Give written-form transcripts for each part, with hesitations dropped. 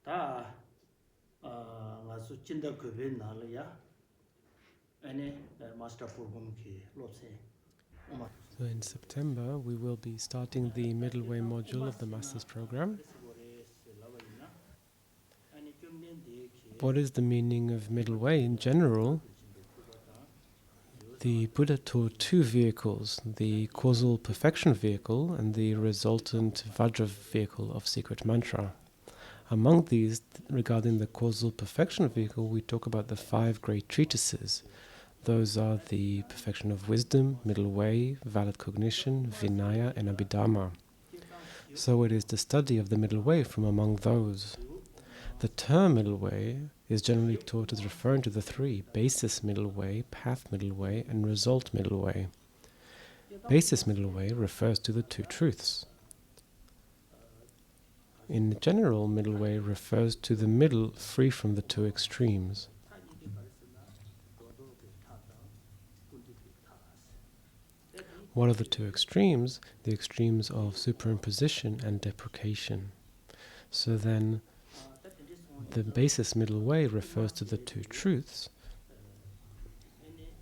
다 ngasu Chandrakirti nalaya ane master program ki lobse. So in September, we will be starting the middle way module of the Master's Program. What is the meaning of middle way in general? The Buddha taught two vehicles, the causal perfection vehicle and the resultant Vajra vehicle of secret mantra. Among these, regarding the causal perfection vehicle, we talk about the 5 great treatises. Those are the perfection of wisdom, middle way, valid cognition, Vinaya, and Abhidhamma. So it is the study of the middle way from among those. The term middle way is generally taught as referring to the 3, basis middle way, path middle way, and result middle way. Basis middle way refers to the 2 truths. In general, middle way refers to the middle free from the 2 extremes. What are the 2 extremes? The extremes of superimposition and deprecation. So then, the basis middle way refers to the 2 truths,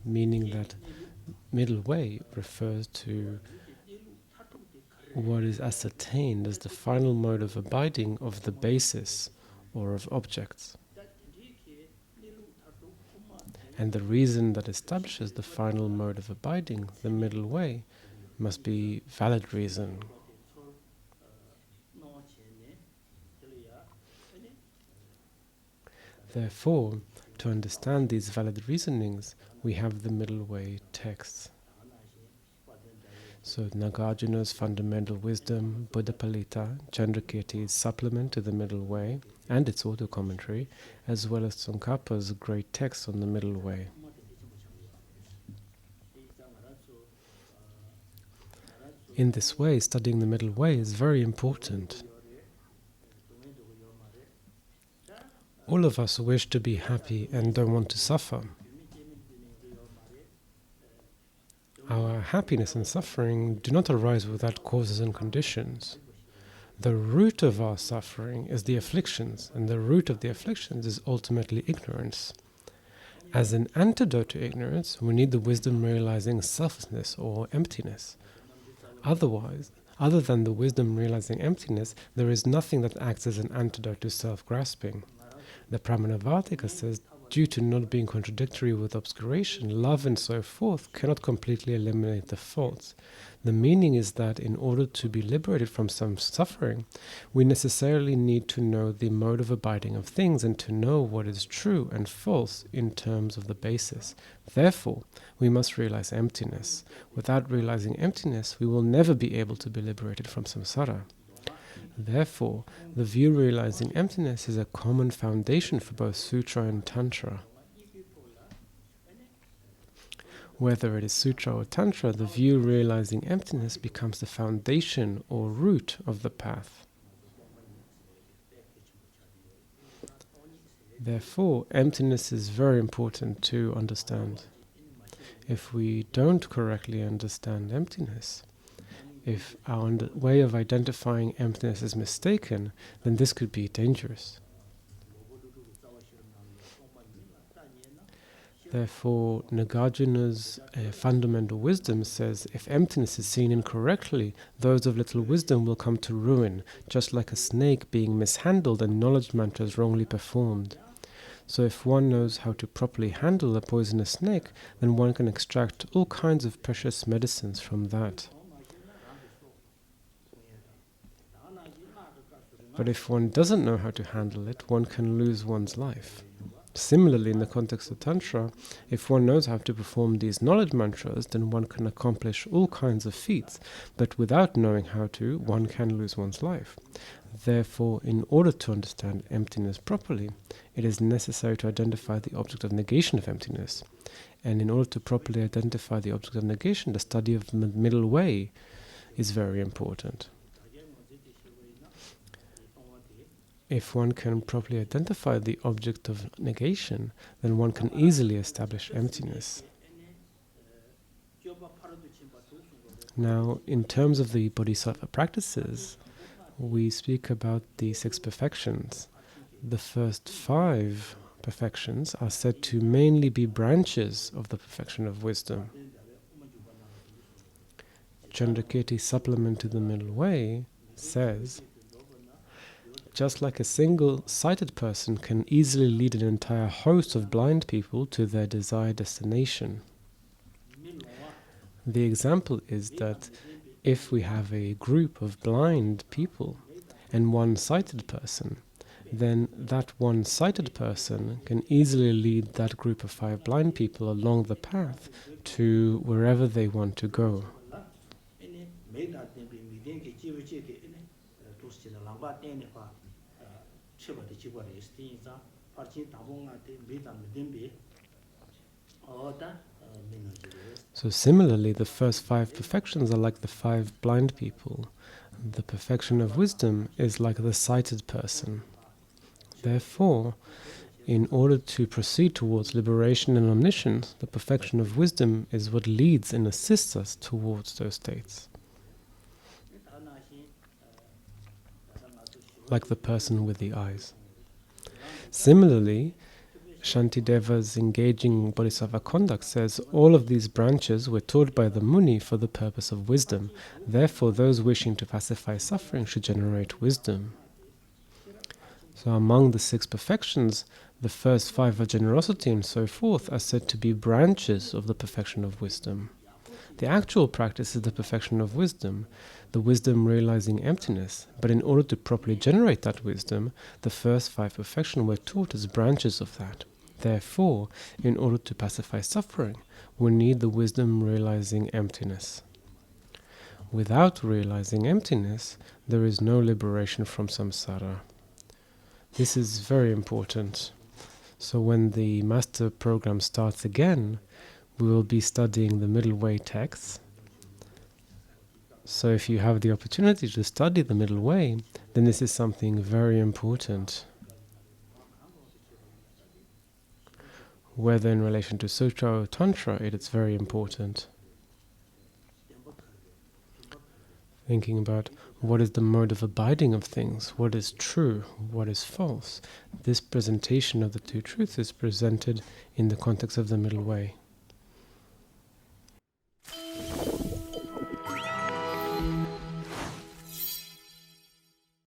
meaning that middle way refers to what is ascertained as the final mode of abiding of the basis or of objects. And the reason that establishes the final mode of abiding, the middle way, must be valid reason. Therefore, to understand these valid reasonings, we have the middle way texts. So Nagarjuna's Fundamental Wisdom, Buddha Palita, Chandrakirti's supplement to the middle way, and its auto-commentary, as well as Tsongkhapa's great text on the middle way. In this way, studying the middle way is very important. All of us wish to be happy and don't want to suffer. Our happiness and suffering do not arise without causes and conditions. The root of our suffering is the afflictions, and the root of the afflictions is ultimately ignorance. As an antidote to ignorance, we need the wisdom realizing selflessness or emptiness. Otherwise, other than the wisdom realizing emptiness, there is nothing that acts as an antidote to self-grasping. The Pramanavartika says, due to not being contradictory with obscuration, love and so forth cannot completely eliminate the faults. The meaning is that in order to be liberated from some suffering, we necessarily need to know the mode of abiding of things and to know what is true and false in terms of the basis. Therefore, we must realize emptiness. Without realizing emptiness, we will never be able to be liberated from samsara. Therefore, the view realizing emptiness is a common foundation for both Sutra and Tantra. Whether it is Sutra or Tantra, the view realizing emptiness becomes the foundation or root of the path. Therefore, emptiness is very important to understand. If we don't correctly understand emptiness, if our way of identifying emptiness is mistaken, then this could be dangerous. Therefore, Nagarjuna's fundamental wisdom says, if emptiness is seen incorrectly, those of little wisdom will come to ruin, just like a snake being mishandled and knowledge mantras wrongly performed. So if one knows how to properly handle a poisonous snake, then one can extract all kinds of precious medicines from that. But if one doesn't know how to handle it, one can lose one's life. Similarly, in the context of Tantra, if one knows how to perform these knowledge mantras, then one can accomplish all kinds of feats, but without knowing how to, one can lose one's life. Therefore, in order to understand emptiness properly, it is necessary to identify the object of negation of emptiness. And in order to properly identify the object of negation, the study of the middle way is very important. If one can properly identify the object of negation, then one can easily establish emptiness. Now, in terms of the bodhisattva practices, we speak about the 6 perfections. the first 5 perfections are said to mainly be branches of the perfection of wisdom. Chandrakirti supplement to the Middle Way says, just like a single-sighted person can easily lead an entire host of blind people to their desired destination. The example is that if we have a group of blind people and one sighted person, then that one-sighted person can easily lead that group of 5 blind people along the path to wherever they want to go. So similarly, the first 5 perfections are like the 5 blind people. The perfection of wisdom is like the sighted person. Therefore, in order to proceed towards liberation and omniscience, the perfection of wisdom is what leads and assists us towards those states. Like the person with the eyes. Similarly, Shantideva's engaging bodhisattva conduct says all of these branches were taught by the Muni for the purpose of wisdom. Therefore, those wishing to pacify suffering should generate wisdom. So among the 6 perfections, the first 5 are generosity and so forth are said to be branches of the perfection of wisdom. The actual practice is the perfection of wisdom, the wisdom realizing emptiness, but in order to properly generate that wisdom, the first 5 perfections were taught as branches of that. Therefore, in order to pacify suffering, we need the wisdom realizing emptiness. Without realizing emptiness, there is no liberation from samsara. This is very important. So when the master program starts again, we will be studying the Middle Way texts. So if you have the opportunity to study the Middle Way, then this is something very important. Whether in relation to Sutra or Tantra, it is very important. Thinking about what is the mode of abiding of things, what is true, what is false. This presentation of the 2 truths is presented in the context of the Middle Way.